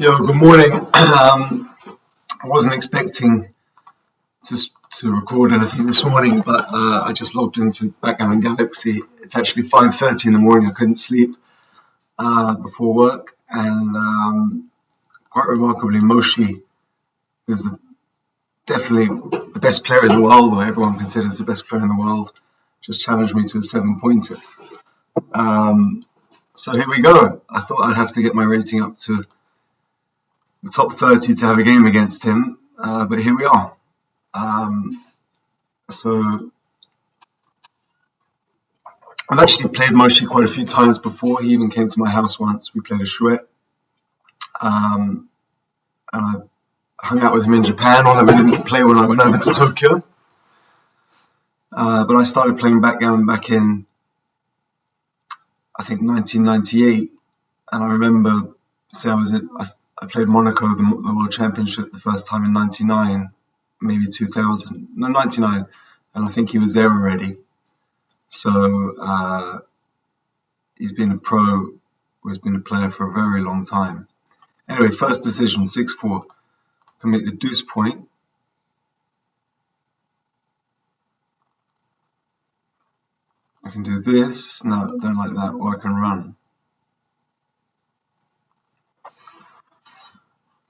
Yo, good morning. I wasn't expecting to record anything this morning, but I just logged into Backgammon Galaxy. It's actually 5:30 in the morning. I couldn't sleep before work, and quite remarkably, Mochy, who's definitely the best player in the world, or everyone considers the best player in the world, just challenged me to a 7-pointer. So here we go. I thought I'd have to get my rating up to the top 30 to have a game against him, but here we are. So I've actually played Mochy quite a few times before. He even came to my house once. We played a chouette, and I hung out with him in Japan, although we didn't play when I went over to Tokyo. But I started playing backgammon back in, I think, 1998, and I remember, I played Monaco, the World Championship, the first time in 99, maybe 2000, no, 99, and I think he was there already. So he's been a pro, he's been a player for a very long time. Anyway, first decision, 6-4. Can make the deuce point. I can do this. No, don't like that. Or I can run.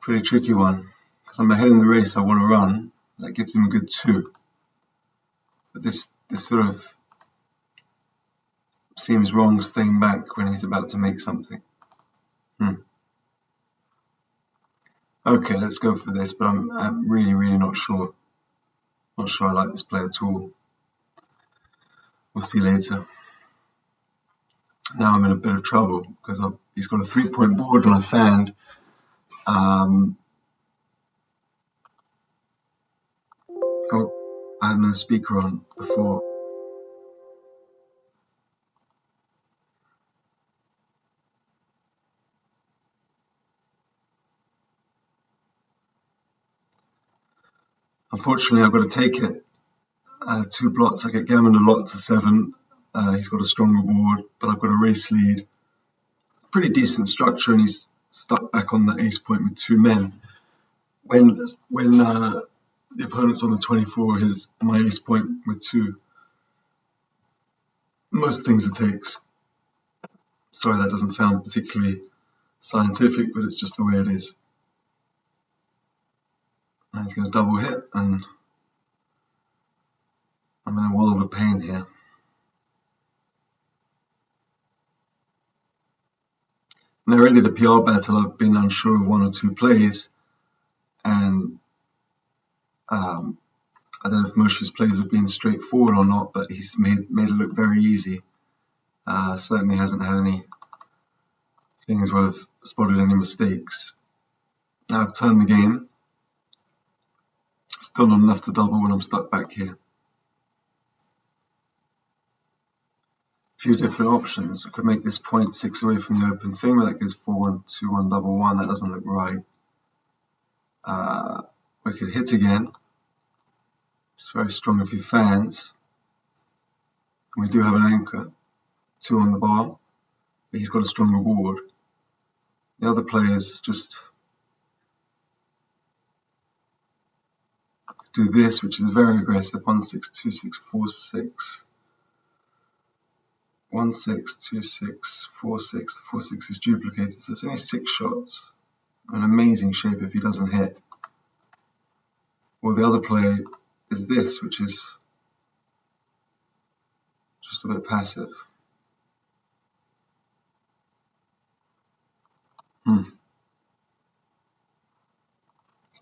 Pretty tricky one. Because I'm ahead in the race, I want to run. That gives him a good 2. But this sort of seems wrong, staying back when he's about to make something. Okay, let's go for this, but I'm really, really not sure. Not sure I like this play at all. We'll see later. Now I'm in a bit of trouble because he's got a 3-point board and I fanned. Oh, I had no speaker on before. Unfortunately, I've got to take it. 2 blots. I get gammoned a lot to 7. He's got a stronger board, but I've got a race lead. Pretty decent structure, and he's stuck back on the ace point with 2 men. When the opponent's on the 24, my ace point with 2. Most things it takes. Sorry, that doesn't sound particularly scientific, but it's just the way it is. Now he's going to double hit, and I'm in a world of pain here. Now, already the PR battle, I've been unsure of 1 or 2 plays, and I don't know if Mochy's plays have been straightforward or not, but he's made it look very easy. Certainly hasn't had any things where I've spotted any mistakes. Now I've turned the game. Still not enough to double when I'm stuck back here. Few different options. I could make this point 6 away from the open thing, but that goes 4-1, 2-1, double 1. That doesn't look right. We could hit again. It's very strong if he fans. We do have an anchor. 2 on the bar, but he's got a stronger board. The other play is just do this, which is very aggressive. 1-6, 2-6, 4-6. 1-6, 2-6, 4-6. 4-6 is duplicated, so it's only 6 shots. An amazing shape if he doesn't hit. Or the other play is this, which is just a bit passive. It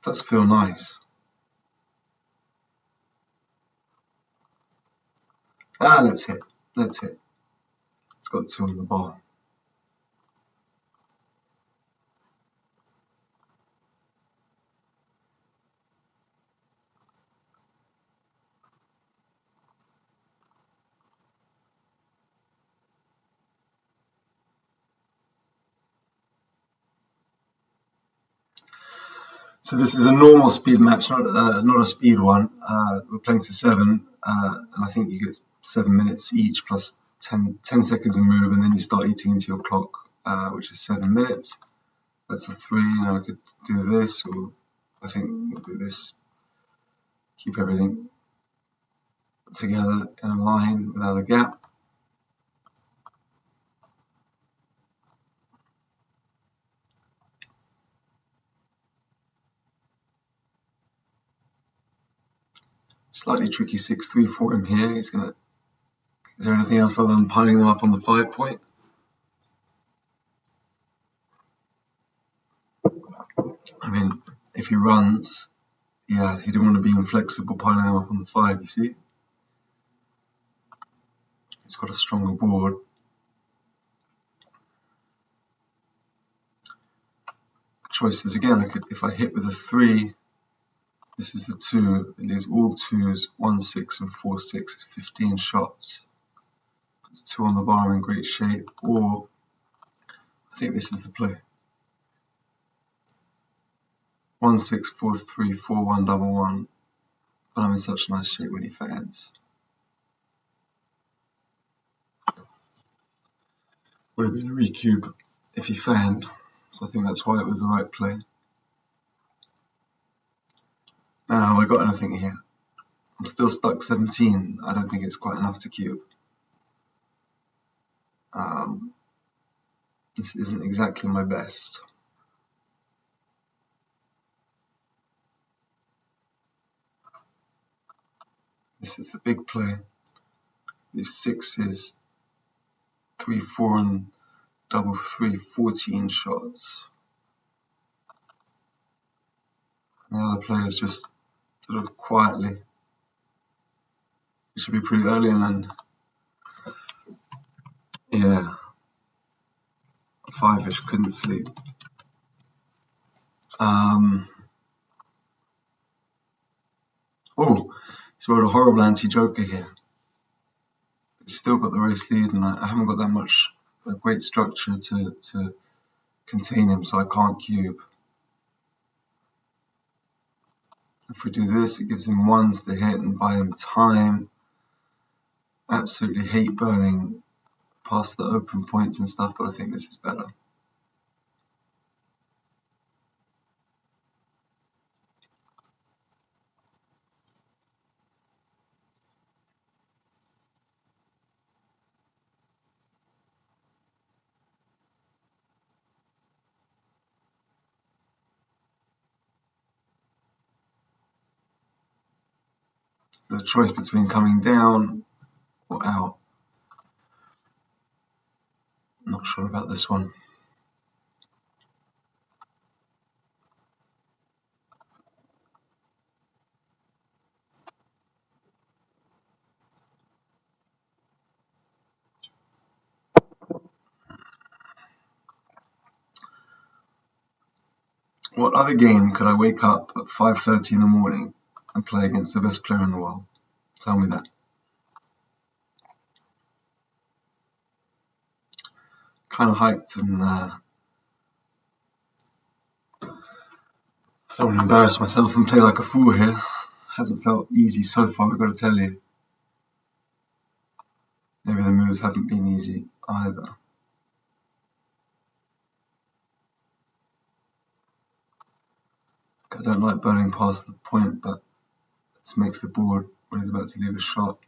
does feel nice. Let's hit. It's got 2 on the bar. So this is a normal speed match, not a speed one. We're playing to 7, and I think you get 7 minutes each plus 10 seconds of move, and then you start eating into your clock, which is 7 minutes. That's a 3. Now I could do this, or I think we'll do this. Keep everything together in a line without a gap. Slightly tricky 6-3 for him here. Is there anything else other than piling them up on the 5 point? I mean, if he runs, yeah, he didn't want to be inflexible piling them up on the 5, you see? He's got a stronger board. Choices again, if I hit with a 3, this is the 2, it leaves all 2s, 1, 6 and 4, 6, it's 15 shots. It's 2 on the bar in great shape, or I think this is the play. 1, 6, 4, 3, 4, 1, double 1, but I'm in such nice shape when he fans. Would have been a recube if he fanned, so I think that's why it was the right play. Now, have I got anything here? I'm still stuck 17. I don't think it's quite enough to cube. This isn't exactly my best. This is the big play. These 6s, 3, 4 and double 3, 14 shots. And the other players just sort of quietly. It should be pretty early and then, yeah, 5-ish, couldn't sleep. Oh, he's rolled a horrible anti-joker here. He's still got the race lead, and I haven't got that much great structure to contain him, so I can't cube. If we do this, it gives him 1s to hit and buy him time. Absolutely hate burning past the open points and stuff, but I think this is better. There's a choice between coming down or out. I'm not sure about this one. What other game could I wake up at 5:30 in the morning and play against the best player in the world? Tell me that. Kind of hyped, and I don't want to embarrass myself and play like a fool here. Hasn't felt easy so far, I've got to tell you. Maybe the moves haven't been easy either. I don't like burning past the point, but this makes the board when he's about to leave a shot.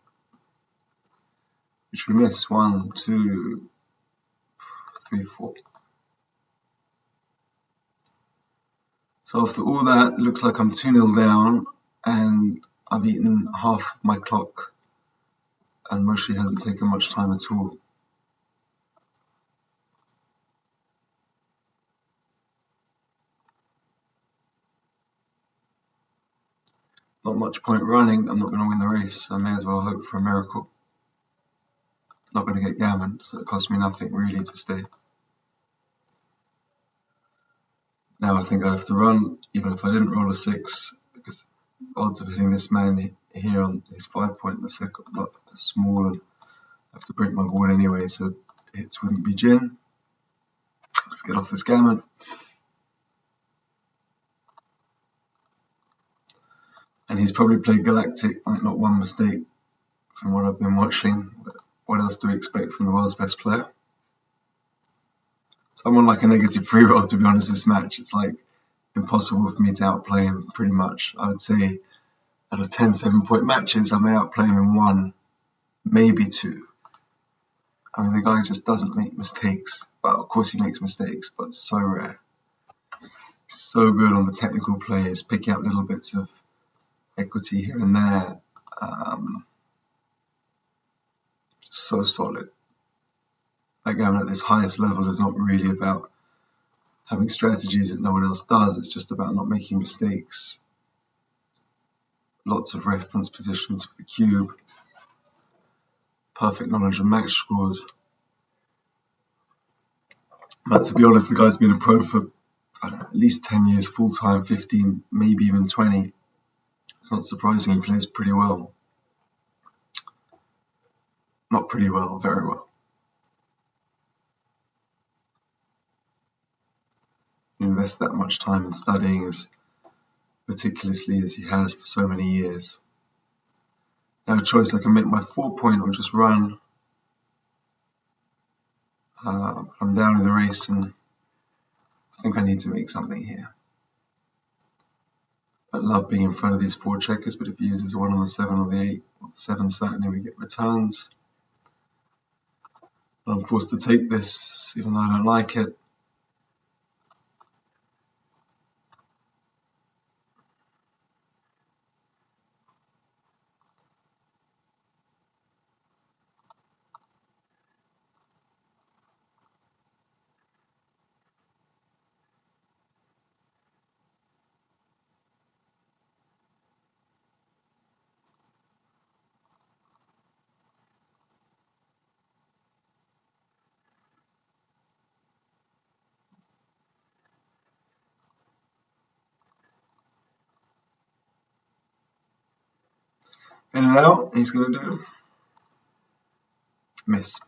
Which we miss. 1, 2, 3, 4. So after all that, it looks like I'm 2-0 down, and I've eaten half my clock, and Mochy hasn't taken much time at all. Not much point running. I'm not going to win the race, so I may as well hope for a miracle. Not going to get gammon, so it costs me nothing really to stay. Now I think I have to run, even if I didn't roll a 6, because odds of hitting this man here on his 5 point in the second lot are small, and I have to break my board anyway, so hits wouldn't be gin. Let's get off this gammon. And he's probably played Galactic, like not one mistake from what I've been watching. But what else do we expect from the world's best player? So I'm on like a negative 3 roll, to be honest, this match. It's like impossible for me to outplay him pretty much. I would say out of 10 7-point matches, I may outplay him in 1, maybe 2. I mean, the guy just doesn't make mistakes. Well, of course he makes mistakes, but so rare. So good on the technical plays, picking up little bits of equity here and there. So solid. Backgammon at this highest level is not really about having strategies that no one else does. It's just about not making mistakes. Lots of reference positions for the cube. Perfect knowledge of match scores. But to be honest, the guy's been a pro for, I don't know, at least 10 years full-time, 15, maybe even 20. It's not surprising he plays pretty well. Not pretty well, very well. You invest that much time in studying as meticulously as he has for so many years. Now a choice, I can make my 4-point or just run. I'm down in the race and I think I need to make something here. I love being in front of these 4 checkers, but if he uses 1 on the 7 or the 8, or the 7 certainly we get returns. I'm forced to take this, even though I don't like it. In and out, he's going to do. Miss.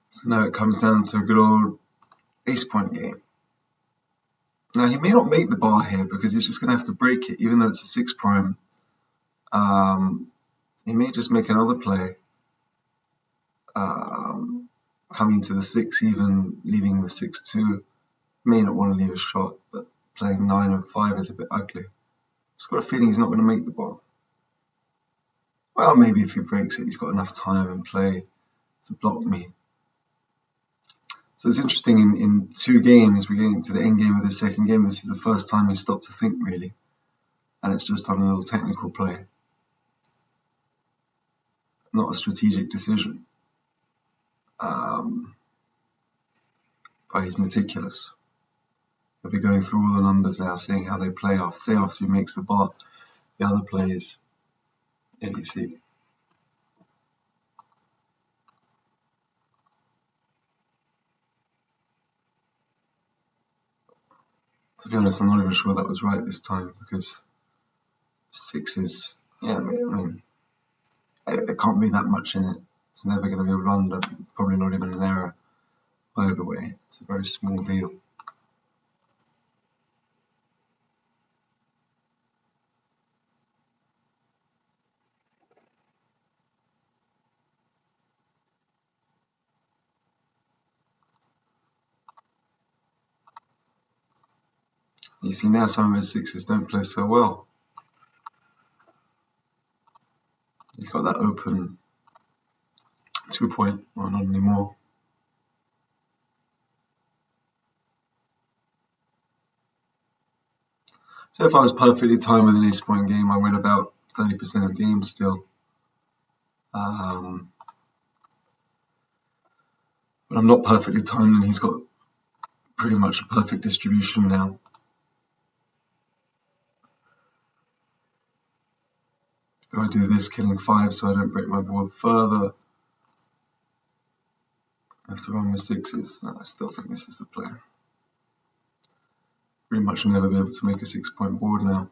So now it comes down to a good old ace-point game. Now he may not make the bar here because he's just going to have to break it, even though it's a 6 prime. He may just make another play, coming to the 6 even, leaving the 6-2. May not want to leave a shot, but playing 9 and 5 is a bit ugly. Just got a feeling he's not going to make the bar. Well, maybe if he breaks it, he's got enough time and play to block me. So it's interesting, in 2 games, we're getting to the end game of the second game. This is the first time he stopped to think, really. And it's just on a little technical play. Not a strategic decision. But he's meticulous. We'll be going through all the numbers now, seeing how they play off. Say after he makes the bar, the other plays. Yeah, you see. To be honest, I'm not even sure that was right this time, because 6 is, yeah, I mean, there can't be that much in it. It's never going to be a blunder, probably not even an error. Either way, it's a very small deal. You see now some of his 6s don't play so well. He's got that open 2-point, well, not anymore. So if I was perfectly timed with an ace-point game, I win about 30% of games still. But I'm not perfectly timed, and he's got pretty much a perfect distribution now. Do I do this, killing 5 so I don't break my board further? I have to run with 6s. I still think this is the play. Pretty much will never be able to make a 6-point board now.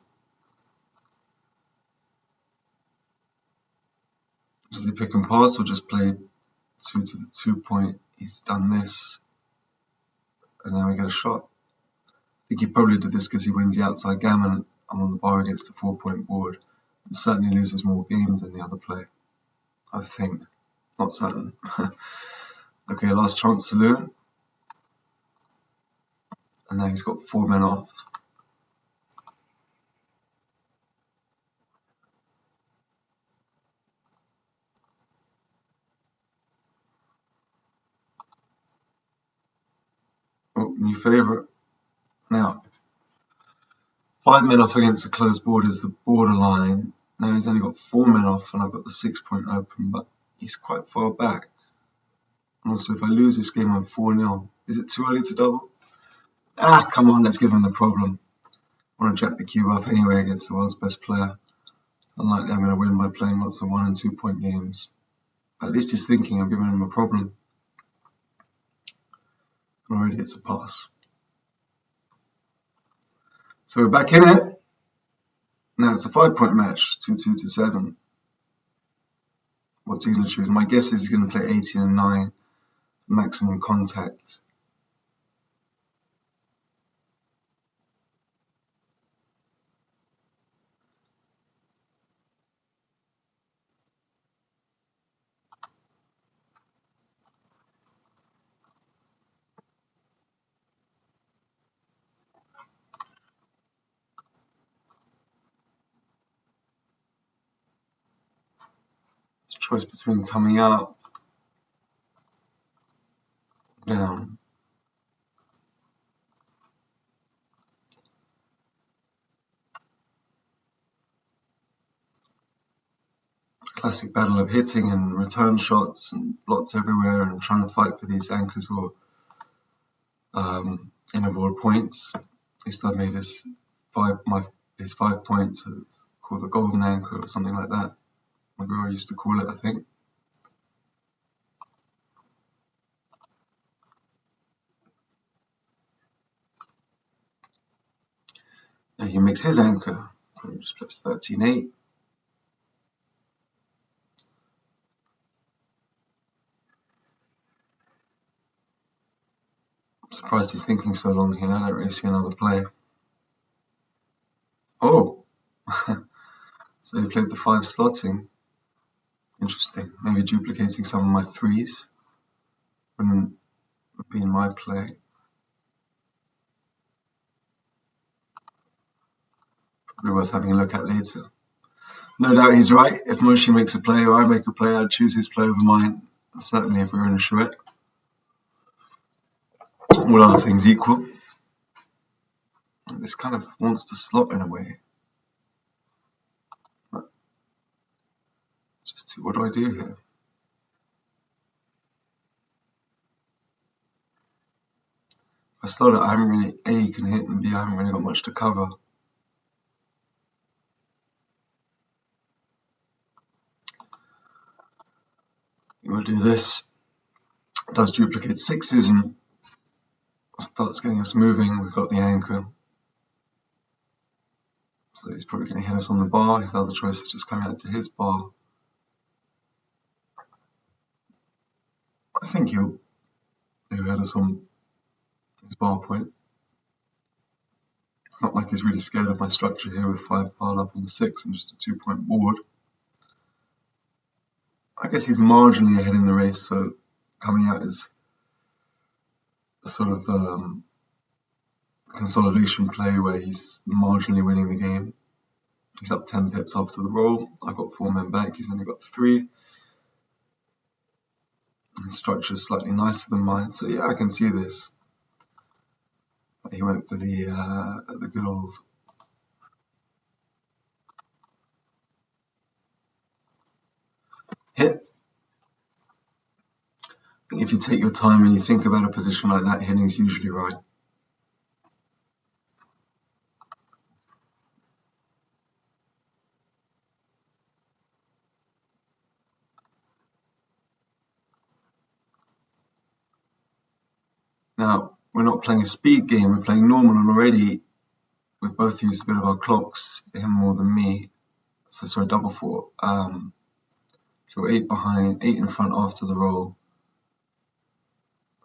Does he pick and pass or just play 2 to the 2-point? He's done this. And now we get a shot. I think he probably did this because he wins the outside gammon. I'm on the bar against a 4-point board. And certainly loses more games than the other play, I think. not certain. Okay, last chance saloon. And now he's got 4 men off. Oh, new favourite. Now, 5 men off against the closed board is the borderline. Now he's only got 4 men off and I've got the 6-point open, but he's quite far back. And also, if I lose this game, I'm 4-0. Is it too early to double? Ah, come on, let's give him the problem. I want to jack the cube up anyway against the world's best player. Unlikely I'm going to win by playing lots of 1 and 2 point games. At least he's thinking I'm giving him a problem. Already it's a pass. So we're back in it. Now it's a 5-point match, 2-2 to 7. What's he going to choose? My guess is he's going to play 18 and 9, maximum contact. It's a choice between coming up, down. Classic battle of hitting and return shots and blots everywhere and trying to fight for these anchors or interval points. Instead, made his 5 points. It's called the golden anchor or something like that. My girl used to call it, I think. And he makes his anchor. Probably just plays 13-8. I'm surprised he's thinking so long here. I don't really see another play. Oh! So he played the 5 slotting. Interesting. Maybe duplicating some of my 3s. Wouldn't be in my play. Probably worth having a look at later. No doubt he's right. If Mochy makes a play or I make a play, I'd choose his play over mine. Certainly if we were in a charrette. All other things equal. This kind of wants to slot in a way. But just what do I do here? I started, I haven't really, A, you can hit, and B, I haven't really got much to cover. We'll do this. It does duplicate 6s and starts getting us moving. We've got the anchor. So he's probably going to hit us on the bar. His other choice is just coming out to his bar. I think he'll hit us on his bar point. It's not like he's really scared of my structure here with 5 piled up on the 6 and just a 2-point board. I guess he's marginally ahead in the race, so coming out is a sort of consolidation play where he's marginally winning the game. He's up 10 pips after the roll. I've got 4 men back, he's only got 3. His structure is slightly nicer than mine, so yeah, I can see this. He went for the good old hit. If you take your time and you think about a position like that, hitting's usually right. Now, we're not playing a speed game, we're playing normal, and already we've both used a bit of our clocks, him more than me. So sorry, double 4. So 8 behind, 8 in front after the roll.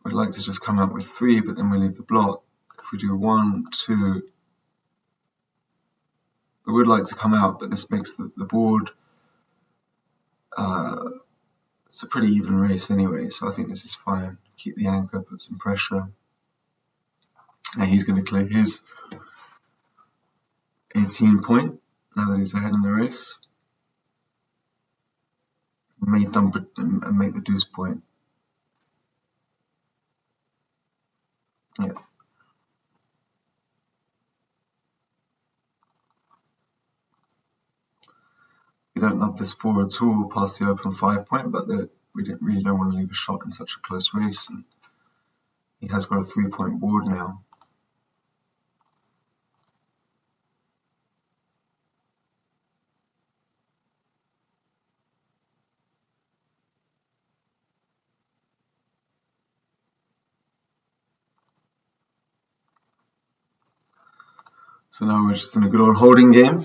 We'd like to just come out with 3, but then we leave the blot. If we do 1, 2, we would like to come out, but this makes the board It's a pretty even race anyway, so I think this is fine. Keep the anchor, put some pressure. And he's going to clear his 18 point now that he's ahead in the race. May dump it and make the deuce point. Yeah. We don't love this 4 at all past the open 5 point, but we really don't want to leave a shot in such a close race. And he has got a 3 point board now. So now we're just in a good old holding game.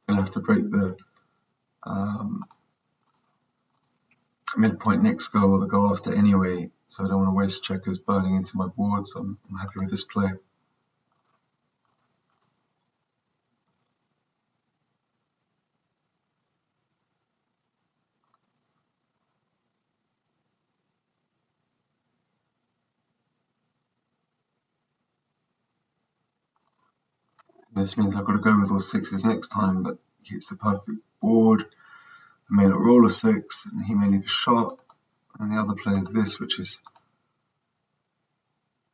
Gonna have to break the midpoint next go or the go after anyway, so I don't want to waste checkers burning into my board, so I'm happy with this play. This means I've got to go with all 6s next time, but keeps the perfect board. I may not roll a 6, and he may leave a shot. And the other play is this, which is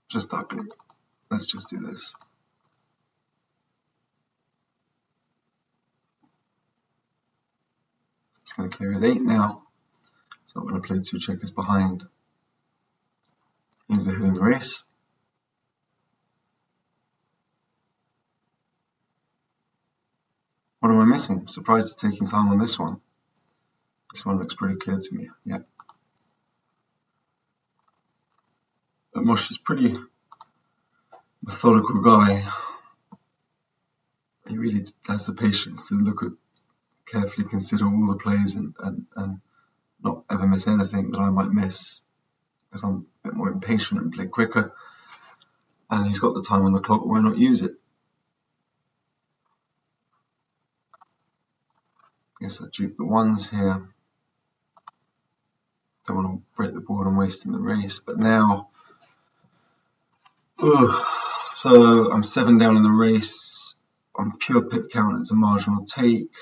just ugly. Let's just do this. He's going to clear his 8 now. He's not going to play 2 checkers behind. He's ahead in the race. What am I missing? I'm surprised it's taking time on this one. This one looks pretty clear to me. Yeah. But Mochy's a pretty methodical guy. He really has the patience to look at, carefully consider all the plays and not ever miss anything that I might miss, because I'm a bit more impatient and play quicker. And he's got the time on the clock, why not use it? I guess I dupe the 1s here. Don't want to break the board and wasting the race, but now, so I'm 7 down in the race. On pure pip count, it's a marginal take.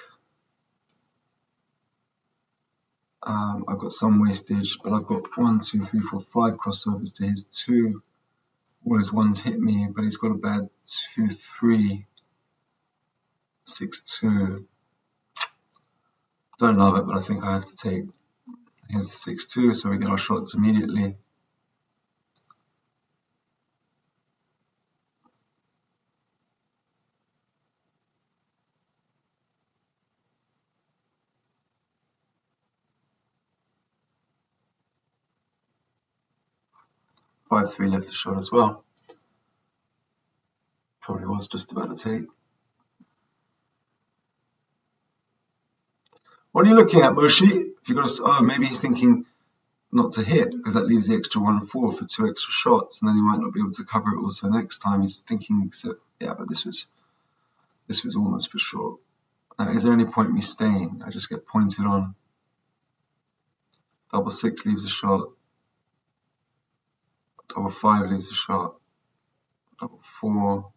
I've got some wastage, but I've got 1, 2, 3, 4, 5 crossovers to his 2. All his 1s hit me, but he's got a bad 2, 3, 6, 2. Don't love it, but I think I have to take. Here's the 6, 2, so we get our shots immediately. Five, 3 left the shot as well. Probably was just about to take. What are you looking at, Mochy? If you got to, maybe he's thinking not to hit because that leaves the extra 1, 4 for 2 extra shots, and then he might not be able to cover it also next time. He's thinking, so, yeah, but this was almost for sure. Now, is there any point me staying? I just get pointed on. Double 6 leaves a shot. Double 5 leaves a shot. Double 4.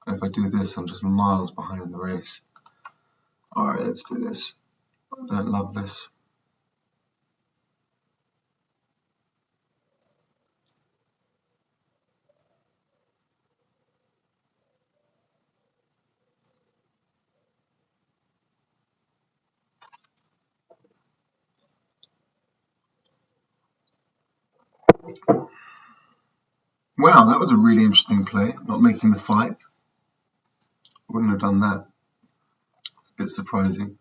And if I do this, I'm just miles behind in the race. Alright, let's do this. I don't love this. Wow, that was a really interesting play. Not making the 5. Wouldn't have done that. It's a bit surprising.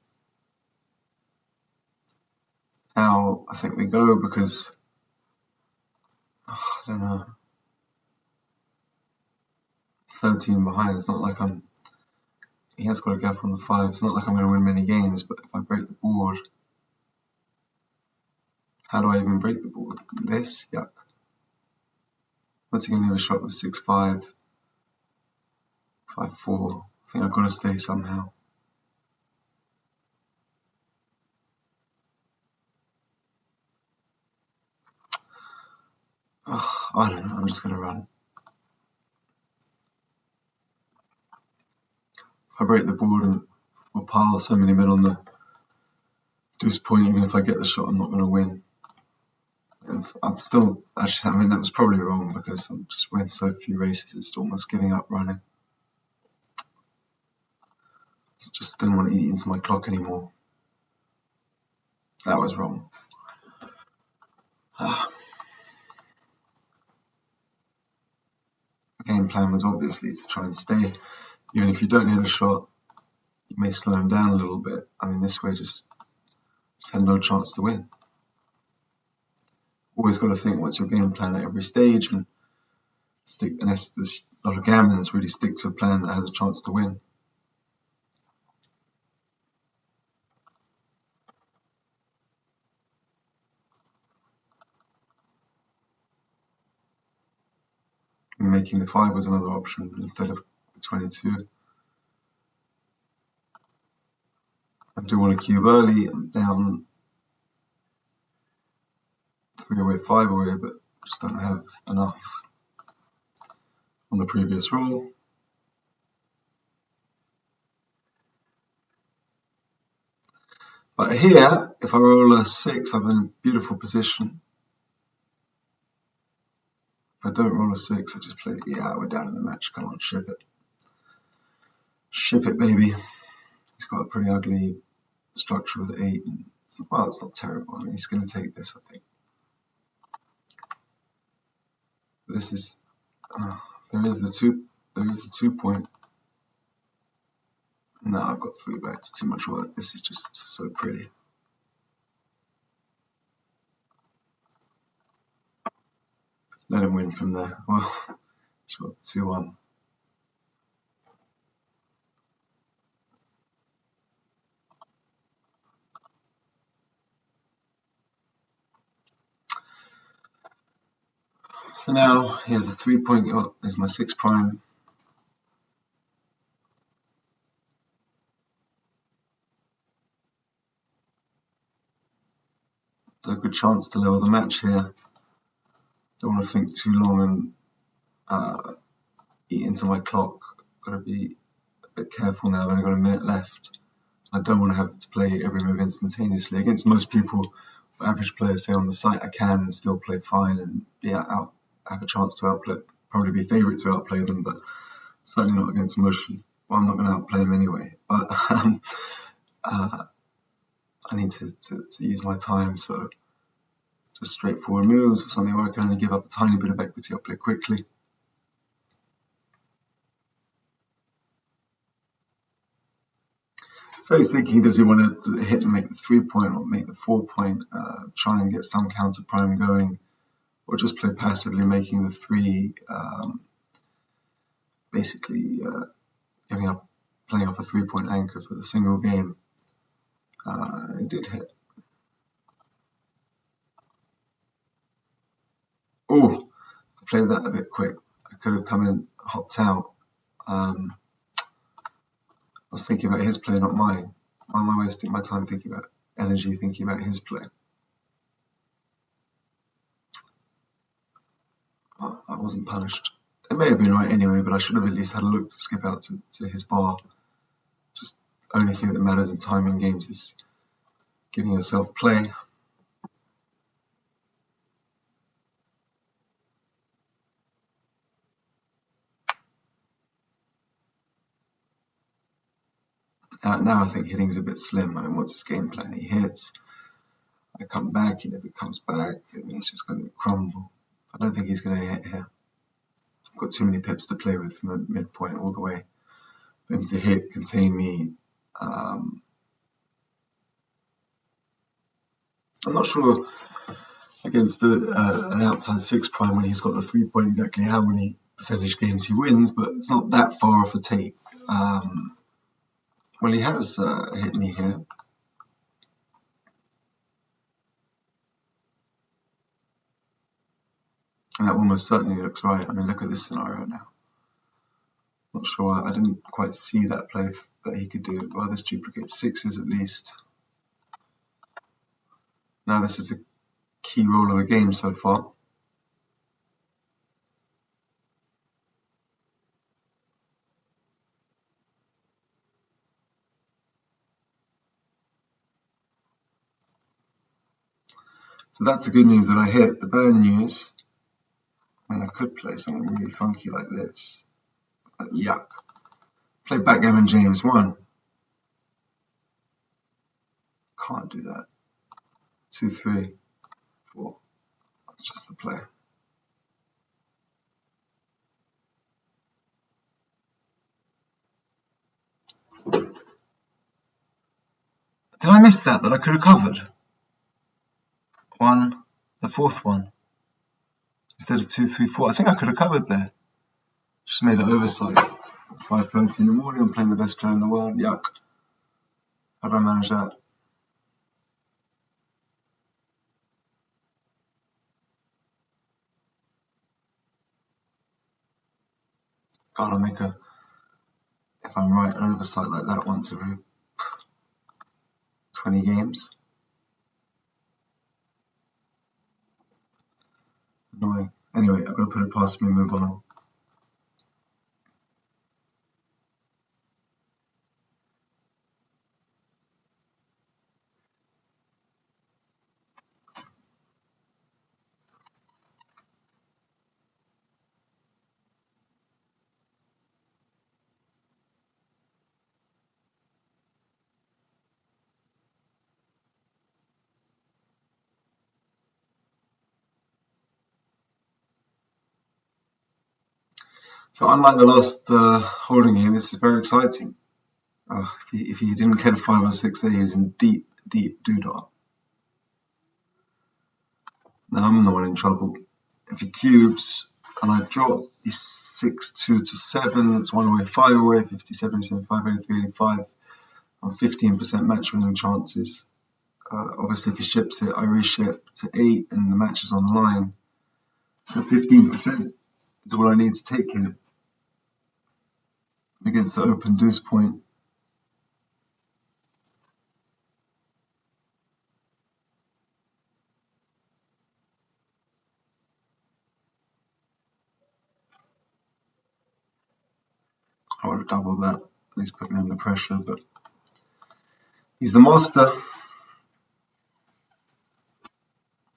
Now, I think we go because, I don't know, 13 behind. It's not like he has got a gap on the 5. It's not like I'm going to win many games, but if I break the board, How do I even break the board? This? Yuck. What's he going to leave a shot with 6-5, 5-4? I think I've got to stay somehow. Oh, I don't know, I'm just going to run. If I break the board and we'll pile so many men on the deuce point, even if I get the shot, I'm not going to win. And I'm still, actually, I mean, that was probably wrong because I'm just winning so few races, it's almost giving up running. Just didn't want to eat into my clock anymore. That was wrong. The game plan was obviously to try and stay. Even if you don't hit a shot, you may slow him down a little bit. I mean, this way just had no chance to win. Always got to think what's your game plan at every stage, and stick. And there's a lot of gammons really stick to a plan that has a chance to win. And making the 5 was another option instead of the 22. I do want to cube early. I'm down 3 away, 5 away, but just don't have enough on the previous roll. But here, if I roll a 6, I'm in a beautiful position. If I don't roll a 6, I just play, yeah, we're down in the match. Come on, ship it. Ship it, baby. He's got a pretty ugly structure with 8. Well, it's not terrible. I mean, he's going to take this, I think. This is, there is the 2 point. No, I've got 3 back. It's too much work. This is just so pretty. Let him win from there. Well, it's got 2-1. So now here's the 3 point. Oh, there's my 6 prime. A good chance to level the match here. Don't want to think too long and eat into my clock. Got to be a bit careful now. I've only got a minute left. I don't want to have to play every move instantaneously. Against most people, average players say on the site, I can and still play fine and have a chance to outplay, probably be favourite to outplay them, but certainly not against Mochy. Well, I'm not going to outplay him anyway, but I need to use my time, so just straightforward moves or something where I can only give up a tiny bit of equity, I'll play quickly. So he's thinking, does he want to hit and make the 3 point or make the 4 point, try and get some counter prime going, or just play passively, making the 3, basically giving up, playing off a 3 point anchor for the single game. It did hit. Oh, I played that a bit quick. I could have come in, hopped out. I was thinking about his play, not mine. Why am I wasting my time thinking about energy, thinking about his play? Well, I wasn't punished. It may have been right anyway, but I should have at least had a look to skip out to his bar. Just the only thing that matters in timing games is giving yourself play. Now I think hitting's a bit slim. I mean, what's his game plan? He hits. I come back, he never comes back. I mean, it's just going to crumble. I don't think he's going to hit here. I've got too many pips to play with from the midpoint all the way. For him to hit, contain me. I'm not sure against an outside 6 prime when he's got the 3 point exactly how many percentage games he wins, but it's not that far off a take. Well, he has hit me here. And that almost certainly looks right. I mean, look at this scenario now. Not sure, I didn't quite see that play that he could do. Well, this duplicates sixes at least. Now this is the key role of the game so far. So that's the good news that I hit. The bad news, I mean, I could play something really funky like this. But yuck. Play Backgammon James 1. Can't do that. 2, 3, 4. That's just the play. Did I miss that I could have covered? 1, the fourth one. Instead of 2, 3, 4. I think I could have covered there. Just made an oversight. 5:30 in the morning, I'm playing the best player in the world. Yuck. How did I manage that? Gotta make a, if I'm right, an oversight like that once every 20 games. Annoying. Anyway, I've got to put it past me and move on. So unlike the last holding game, this is very exciting. If he didn't get a 5 or 6 there, he was in deep, deep doodah. Now I'm the one in trouble. If he cubes and I drop his 6, 2 to 7, it's 1 away, 5 away, 57, 75, 83, 85. I'm 15% match winning chances. Obviously, if he ships it, I reship to 8 and the match is on the line. So 15% is all I need to take him against the open deuce point. I would have doubled that. At least put me under pressure, but he's the master.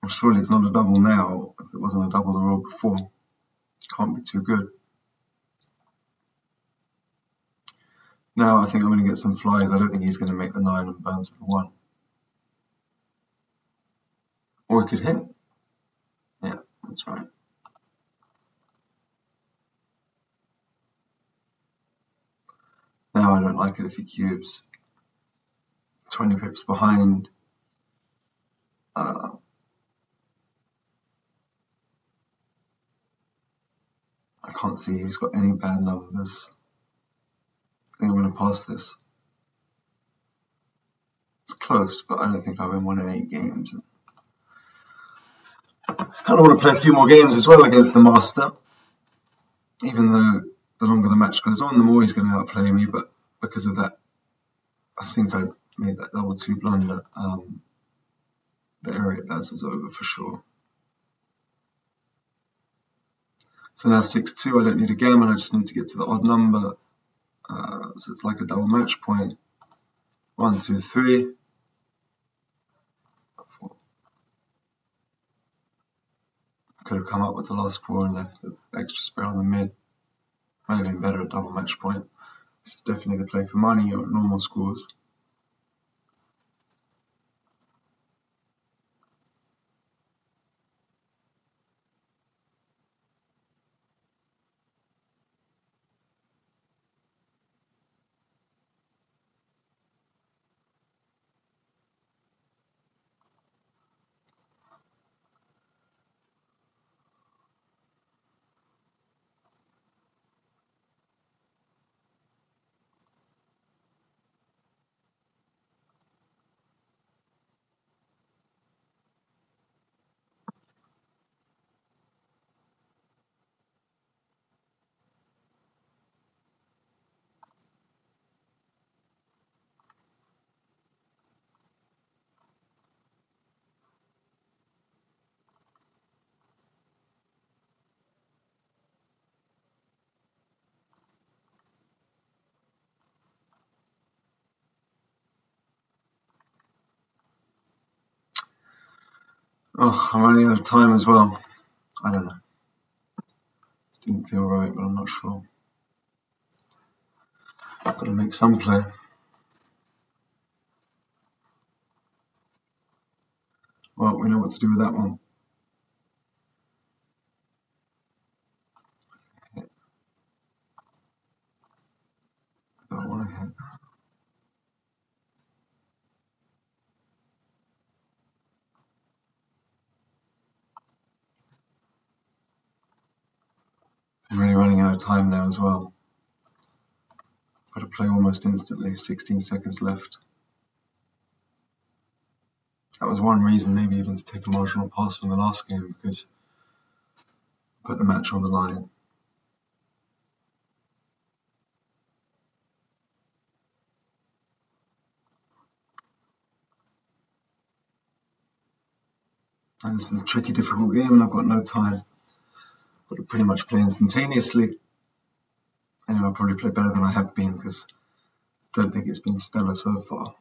Well, surely it's not a double now. If it wasn't a double the roll before, can't be too good. Now I think I'm going to get some flies. I don't think he's going to make the 9 and bounce at the 1. Or he could hit. Yeah, that's right. Now I don't like it if he cubes. 20 pips behind. I can't see he's got any bad numbers. I think I'm going to pass this. It's close, but I don't think I win 1 in 8 games. I kind of want to play a few more games as well against the master. Even though the longer the match goes on, the more he's going to outplay me. But because of that, I think I made that double 2 blunder. The area as was over for sure. So now 6-2, I don't need a gammon, I just need to get to the odd number. So it's like a double match point. 1, 2, 3. 4. I could have come up with the last 4 and left the extra spare on the mid. Might have been better at double match point. This is definitely the play for money or normal scores. Oh, I'm running out of time as well. I don't know. This didn't feel right, but I'm not sure. I've got to make some play. Well, we know what to do with that one. I don't want to hit. I'm really running out of time now as well. Got to play almost instantly. 16 seconds left. That was one reason maybe even to take a marginal pass in the last game, because I put the match on the line. And this is a tricky, difficult game, and I've got no time. Got to pretty much play instantaneously. Anyway, I'll probably play better than I have been, because I don't think it's been stellar so far.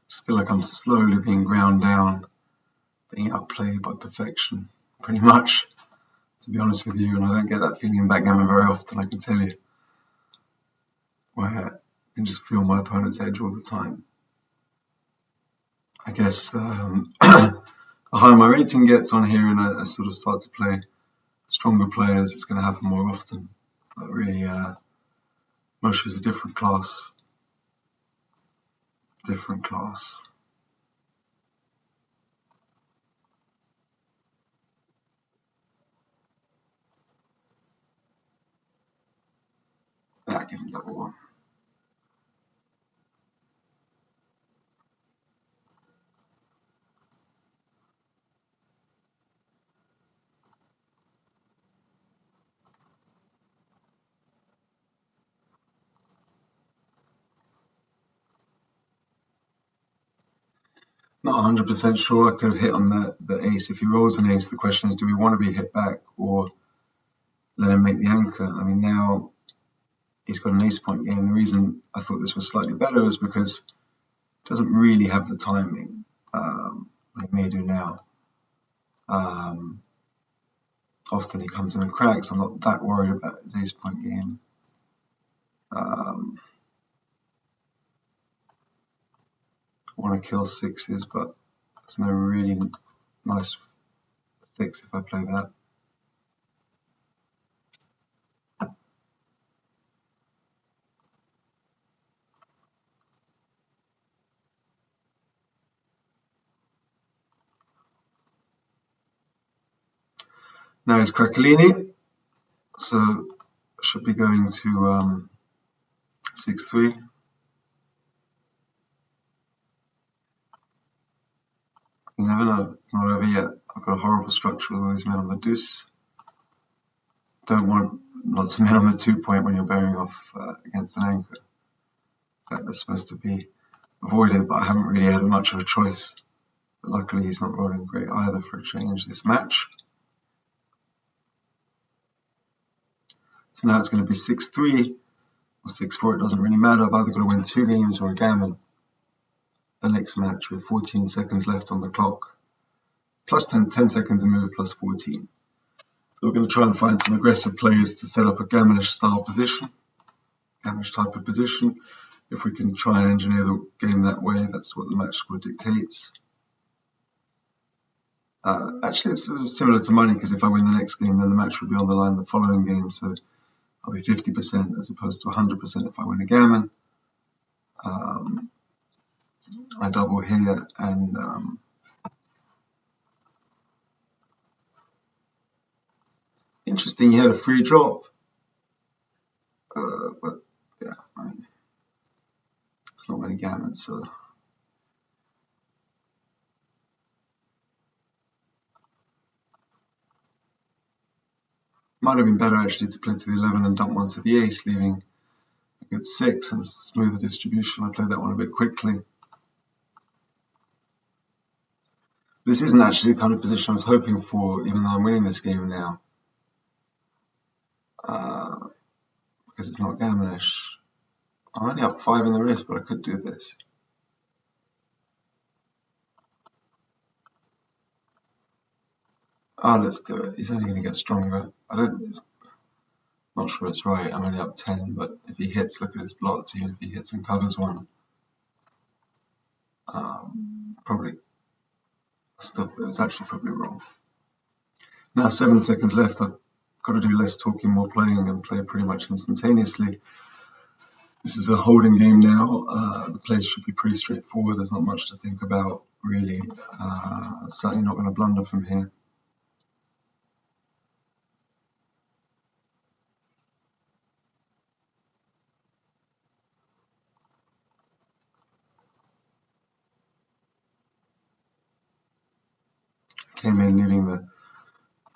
I feel like I'm slowly being ground down, being outplayed by perfection, pretty much, to be honest with you. And I don't get that feeling in backgammon very often, I can tell you, where I can just feel my opponent's edge all the time. I guess the higher my rating gets on here and I sort of start to play stronger players, it's going to happen more often. But really, Mochy is a different class. Different class. Yeah, give him double one. Not 100% sure. I could have hit on the ace. If he rolls an ace, the question is, do we want to be hit back or let him make the anchor? I mean, now he's got an ace point game. The reason I thought this was slightly better is because it doesn't really have the timing. He may do now. Often he comes in and cracks. I'm not that worried about his ace point game. I want to kill sixes, but there's no really nice six if I play that. Now it's Craccolini, so should be going to 6-3. You never know, it's not over yet. I've got a horrible structure with all these men on the deuce. Don't want lots of men on the 2-point when you're bearing off against an anchor. That's supposed to be avoided, but I haven't really had much of a choice. But luckily he's not rolling great either for a change this match. So now it's going to be 6-3 or 6-4, it doesn't really matter. I've either got to win 2 games or a gammon the next match with 14 seconds left on the clock. Plus 10 seconds to move, plus 14. So we're going to try and find some aggressive players to set up a gammonish style position, gammonish type of position. If we can try and engineer the game that way, that's what the match score dictates. Actually, it's sort of similar to money, because if I win the next game, then the match will be on the line the following game. So I'll be 50% as opposed to 100% if I win a gammon. I double here, and interesting, he had a free drop. But yeah, I mean, it's not many gammons, so. Might have been better actually to play to the 11 and dump one to the ace, leaving a good 6 and smoother distribution. I played that one a bit quickly. This isn't actually the kind of position I was hoping for, even though I'm winning this game now. Because it's not gammonish. I'm only up 5 in the wrist, but I could do this. Oh, let's do it. He's only going to get stronger. Not sure it's right. I'm only up 10, but if he hits, look at his blots. Even if he hits and covers one, probably. Still, it was actually probably wrong. Now 7 seconds left. I've got to do less talking, more playing, and play pretty much instantaneously. This is a holding game now. The plays should be pretty straightforward. There's not much to think about, really. Certainly not going to blunder from here. Came in leaving the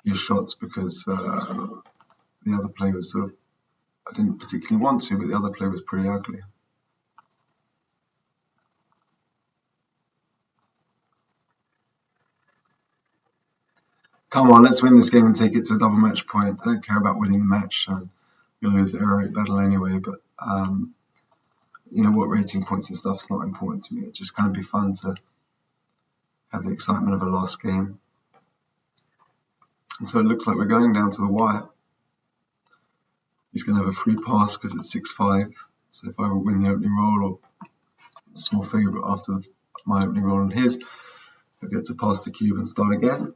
few shots because the other play was sort of, I didn't particularly want to, but the other play was pretty ugly. Come on, let's win this game and take it to a double match point. I don't care about winning the match. I'm going to lose the error rate battle anyway, but you know what, rating points and stuff's not important to me. It just kind of be fun to have the excitement of a last game. And so it looks like we're going down to the wire. He's going to have a free pass because it's 6-5. So if I win the opening roll or a small favourite after my opening roll and his, I'll get to pass the cube and start again.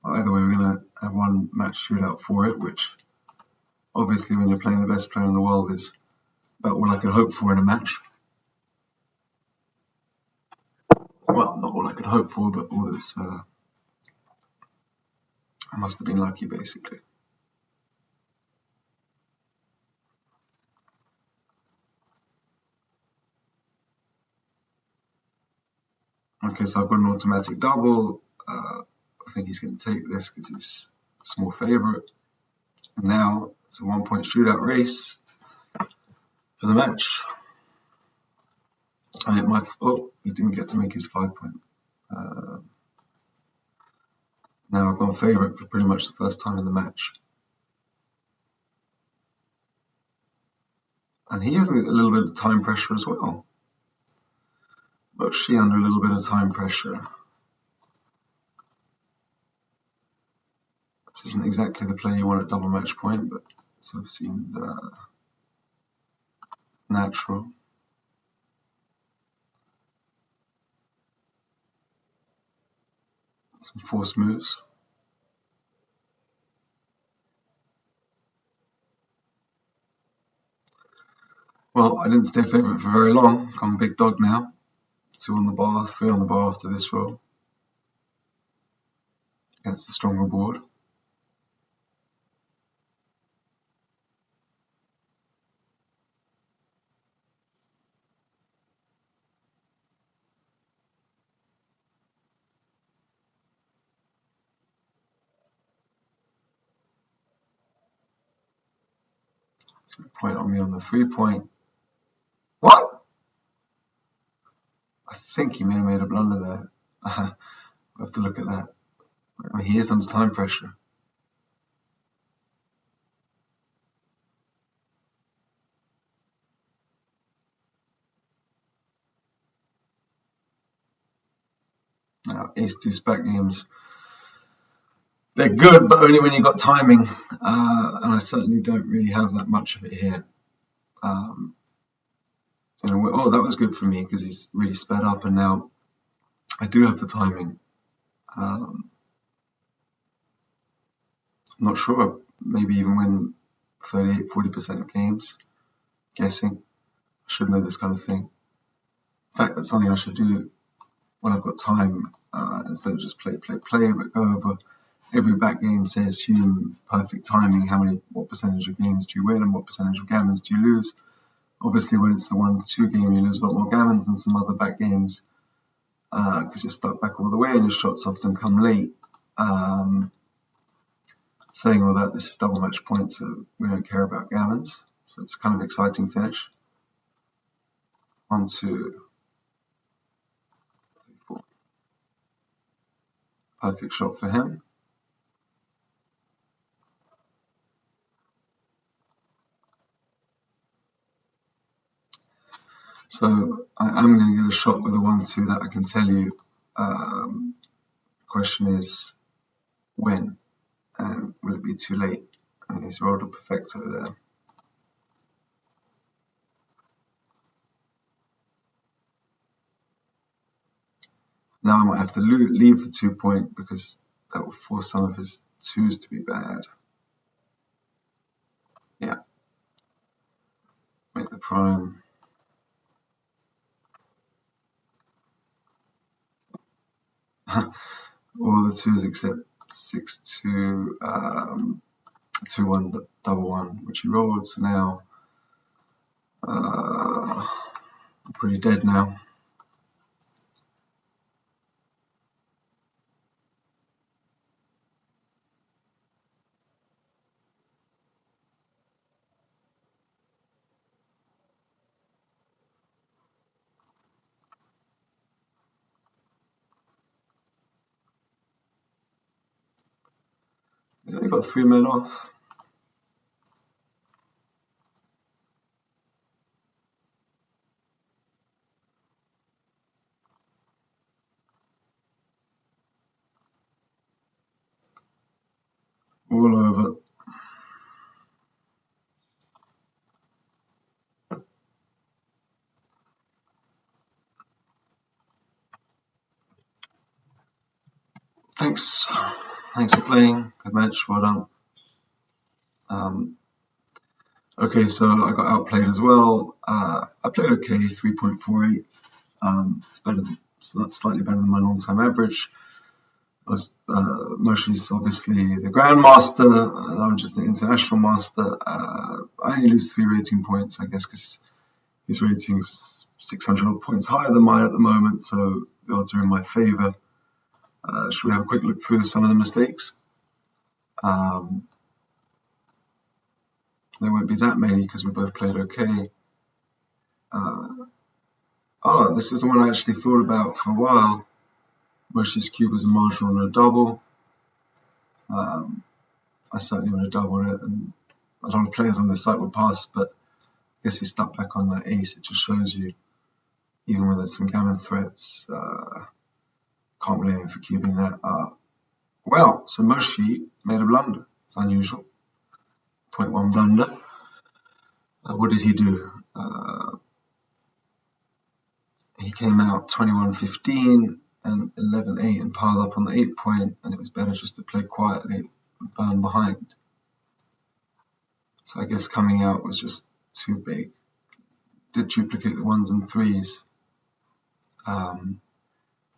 Either way, we're going to have one match shootout for it, which obviously when you're playing the best player in the world is about all I could hope for in a match. Well, not all I could hope for, but all this, I must have been lucky, basically. Okay, so I've got an automatic double. I think he's going to take this because he's a small favourite. And now it's a 1-point shootout race for the match. He didn't get to make his 5-point. Now I've gone favourite for pretty much the first time in the match. And he has a little bit of time pressure as well. Mochy under a little bit of time pressure. This isn't exactly the play you want at double match point, but sort of seemed natural. Some forced moves. Well, I didn't stay favourite for very long. I'm big dog now. 2 on the bar, 3 on the bar after this roll. Against the stronger board. So point on me on the 3-point. What? I think he may have made a blunder there. I have to look at that. I mean, he is under time pressure. Now, ace-deuce back games, they're good, but only when you've got timing. And I certainly don't really have that much of it here. That was good for me because he's really sped up, and now I do have the timing. I'm not sure. Maybe even win 38-40% of games. Guessing. I should know this kind of thing. In fact, that's something I should do when I've got time, instead of just play, but go over every back game, say assume perfect timing, what percentage of games do you win and what percentage of gammons do you lose. Obviously when it's the 1-2 game you lose a lot more gammons than some other back games, because you're stuck back all the way and your shots often come late. Saying all that, this is double match point, so we don't care about gammons, so it's kind of exciting finish. 1, 2, 3, 4. Perfect shot for him. So I'm going to get a shot with a 1-2 that I can tell you. The question is when, and will it be too late? And he's rolled a perfecto there. Now I might have to leave the 2 point because that will force some of his 2s to be bad. Yeah. Make the prime. All the 2s except 6-2, 2-1, double 1, which he rolled. So now I'm pretty dead now. He's only got 3 men off. All over. Thanks for playing. Good match. Well done. Okay, so I got outplayed as well. I played okay, 3.48. It's slightly better than my long-time average. Mochy's obviously the Grandmaster, and I'm just an International Master. I only lose 3 rating points, I guess, because his rating's 600 points higher than mine at the moment, so the odds are in my favour. Should we have a quick look through some of the mistakes? There won't be that many because we both played okay. This is the one I actually thought about for a while. Mochy's cube was a marginal and a double. I certainly would have doubled it, and a lot of players on this site would pass, but I guess he stuck back on that ace. It just shows you, even when there's some gammon threats, can't blame him for cubing that up. Well, so Mochy made a blunder. It's unusual. 0.1 blunder. What did he do? He came out 21-15 and 11-8 and piled up on the 8 point, and it was better just to play quietly and burn behind. So I guess coming out was just too big. Did duplicate the 1s and 3s,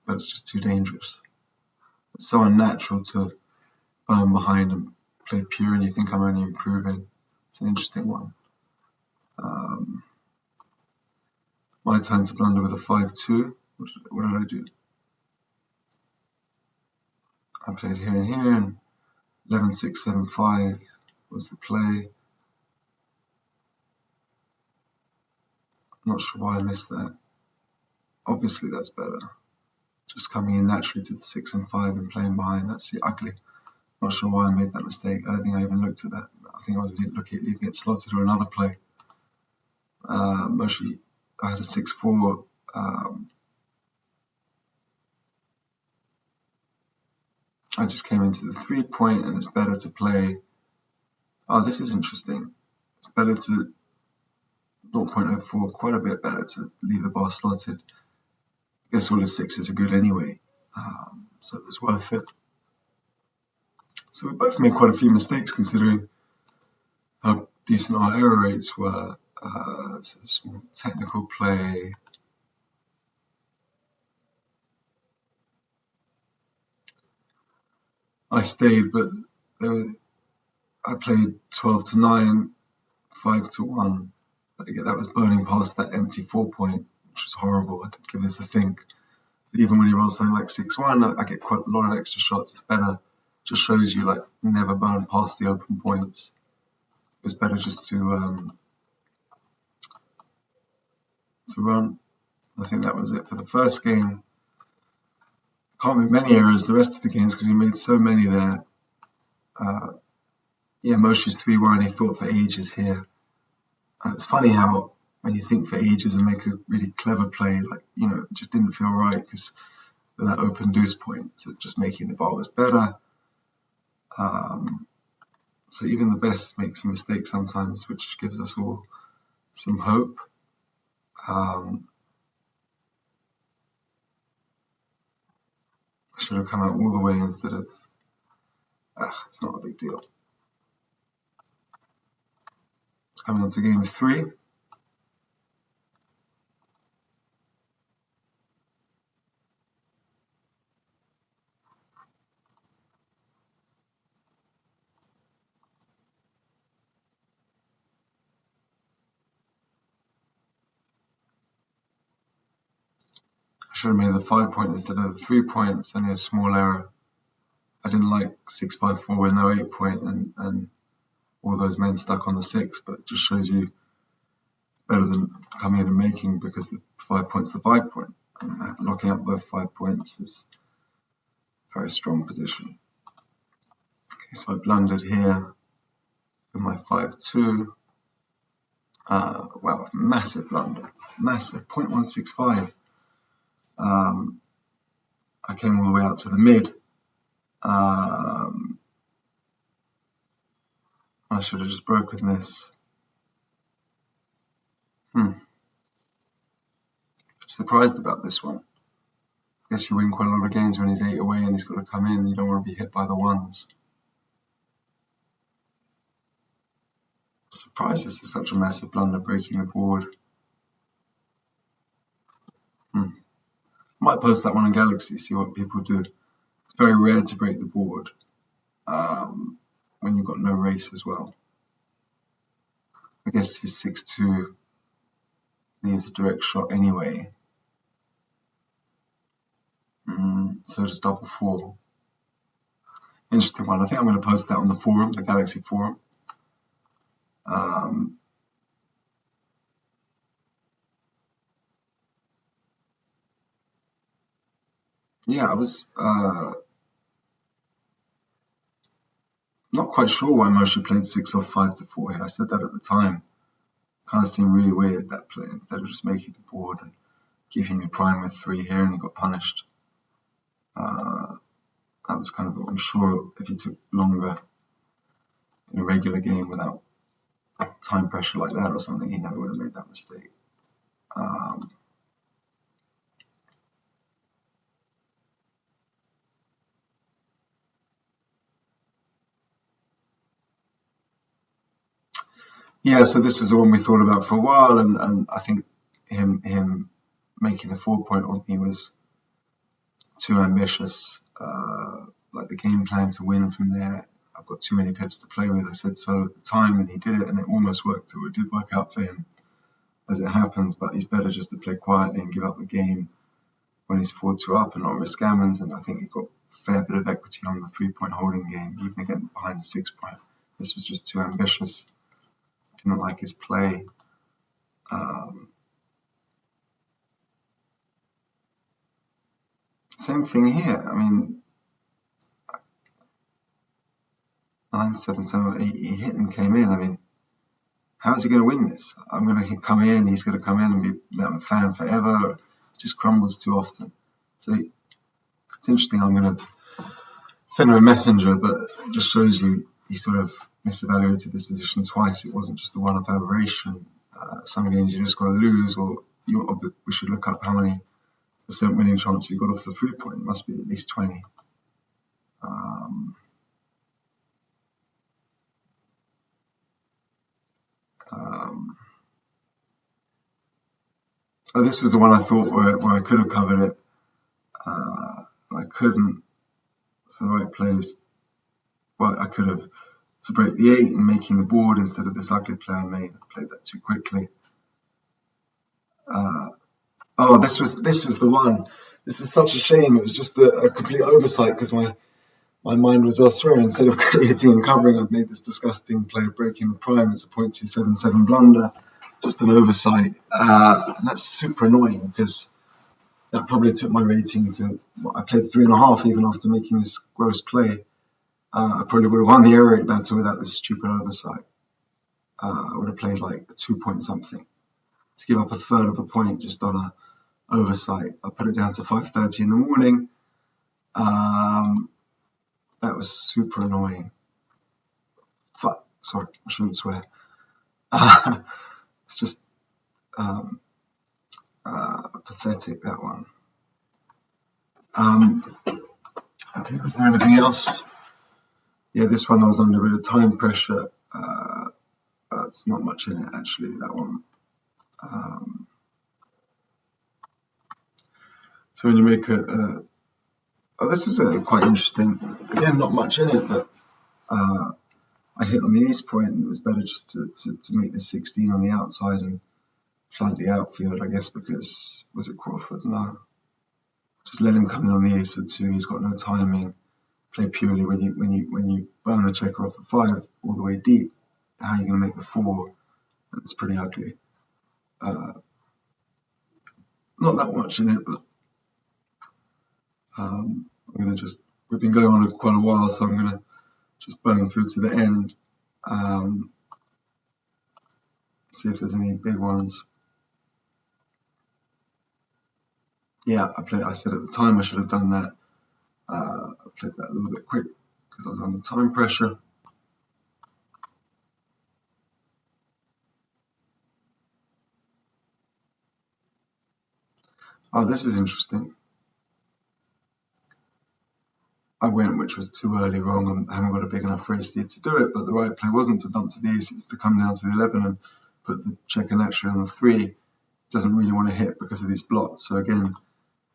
but it's just too dangerous. It's so unnatural to burn behind and play pure, and you think I'm only improving. It's an interesting one. My turn to blunder with a 5-2. What did I do? I played here and here, and 11-6, 7-5 was the play. Not sure why I missed that. Obviously that's better. Just coming in naturally to the 6 and 5 and playing behind, that's ugly. Not sure why I made that mistake. I don't think I even looked at that. I think I was looking at leaving it slotted or another play. Mostly I had a 6-4. I just came into the 3 point, and it's better to play. This is interesting. It's better to 0.04, quite a bit better to leave the bar slotted. I guess all the 6s are good anyway. so it was worth it. So we both made quite a few mistakes considering how decent our error rates were. So small technical play. I stayed, but I played 12 to 9, 5 to 1. Again, that was burning past that empty 4-point, which was horrible. I didn't give this a think. So even when you roll something like 6-1, I get quite a lot of extra shots. It's better. Just shows you like never burn past the open points. It's better just to run. I think that was it for the first game. Can't make many errors the rest of the games because we made so many there. Yeah, Mochy's 3-1. He thought for ages here. It's funny how when you think for ages and make a really clever play, like, you know, it just didn't feel right because with that open deuce point, so just making the bar was better. So even the best make some mistakes sometimes, which gives us all some hope. I should have come out all the way instead of... it's not a big deal. It's coming on to game 3. I should have made the 5-point instead of the 3-point. It's only a small error. I didn't like 6-5-4 with no 8-point and all those men stuck on the 6, but it just shows you it's better than coming in and making because the 5-point's the 5-point. And locking up both 5 points is a very strong position. Okay, so I blundered here with my 5-2. Wow, massive blunder. Massive, 0.165. I came all the way out to the mid. I should have just broken this. Surprised about this one. I guess you win quite a lot of games when he's 8 away and he's got to come in. You don't want to be hit by the ones. Surprised this is such a massive blunder, breaking the board. Might post that one on Galaxy, see what people do. It's very rare to break the board when you've got no race as well. I guess his 6-2 needs a direct shot anyway. So just double 4. Interesting one. I think I'm going to post that on the forum, the Galaxy forum. Yeah, I was not quite sure why Mochy played 6 or 5 to 4 here. I said that at the time. Kind of seemed really weird, that play, instead of just making the board and giving me prime with 3 here and he got punished. That was kind of, I'm sure if he took longer in a regular game without time pressure like that or something, he never would have made that mistake. Yeah, so this is the one we thought about for a while, and I think him making the 4-point on me was too ambitious. Like the game plan to win from there, I've got too many pips to play with. I said so at the time, and he did it, and it almost worked. So it did work out for him, as it happens. But he's better just to play quietly and give up the game when he's 4-2 up and not risk gammons. And I think he got a fair bit of equity on the 3-point holding game, even again behind the 6-point. This was just too ambitious. Didn't like his play. Same thing here. I mean, 9, 7, 7, 8, he hit and came in. I mean, how's he going to win this? I'm going to come in, he's going to come in and be a fan forever. It just crumbles too often. So it's interesting. I'm going to send her a messenger, but it just shows you he sort of misevaluated this position twice. It wasn't just a one-off aberration. Some games you just got to lose, or we should look up how many % winning chance we got off the 3-point. Must be at least 20. Oh, this was the one I thought where I could have covered it. I couldn't. So the right plays. Well, I could have to break the 8 and making the board instead of this ugly play I made. I played that too quickly. Oh, this was the one. This is such a shame. It was just a complete oversight because my mind was elsewhere. Instead of hitting and covering, I've made this disgusting play of breaking the prime. It's a .277 blunder. Just an oversight. And that's super annoying because that probably took my rating to, I played 3.5 even after making this gross play. I probably would have won the error rate battle without this stupid oversight. I would have played like a 2-point something. To give up a third of a point just on a oversight. I put it down to 5:30 in the morning. That was super annoying. Sorry, I shouldn't swear. It's just pathetic, that one. Okay, was there anything else? Yeah, this one I was under a bit of time pressure. It's not much in it, actually, that one. So when you make this was quite interesting. Again, not much in it, but I hit on the ace point, and it was better just to make the 16 on the outside and flood the outfield, I guess, because, was it Crawford? No. Just let him come in on the ace or 2. He's got no timing. Play purely when you burn the checker off the 5 all the way deep. How are you going to make the 4? It's pretty ugly. Not that much in it, but I'm going to we've been going on quite a while, so I'm going to just burn through to the end. See if there's any big ones. Yeah, I said at the time I should have done that. I played that a little bit quick because I was under time pressure. Oh, this is interesting. I went, which was too early wrong, and I haven't got a big enough race lead to do it, but the right play wasn't to dump to the ace, it was to come down to the 11 and put the checker naturally on the 3. Doesn't really want to hit because of these blots. So again,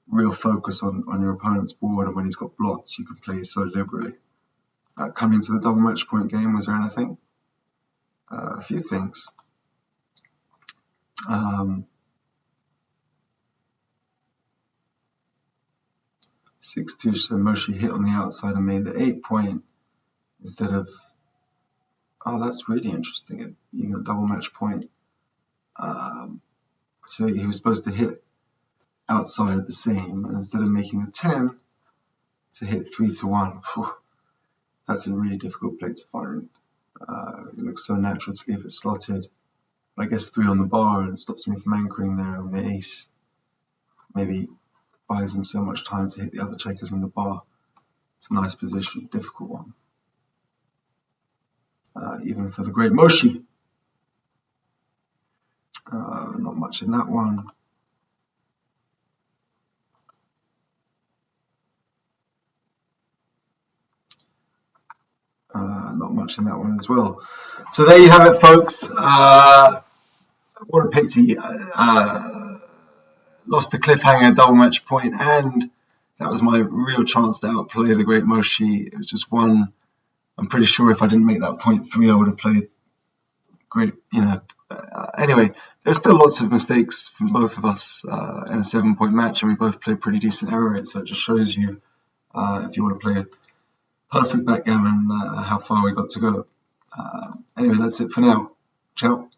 real focus on your opponent's board, and when he's got blots, you can play so liberally. Coming to the double match point game, was there anything? A few things. 6-2, so Mochy hit on the outside and made the 8-point instead of. Oh, that's really interesting. You know, double match point. So he was supposed to hit outside the same, and instead of making the 10, to hit 3-1. That's a really difficult play to find. It looks so natural to leave it slotted. But I guess 3 on the bar and stops me from anchoring there on the ace. Maybe buys him so much time to hit the other checkers on the bar. It's a nice position, difficult one. Even for the great Mochy. Not much in that one. Not much in that one as well. So there you have it, folks. What a pity. Lost the cliffhanger double match point, and that was my real chance to outplay the great Mochy. It was just one. I'm pretty sure if I didn't make that point 3, I would have played great. Anyway, there's still lots of mistakes from both of us in a 7-point match, and we both played pretty decent error rate. So it just shows you, if you want to play perfect backgammon, how far we got to go. Anyway, that's it for now. Ciao.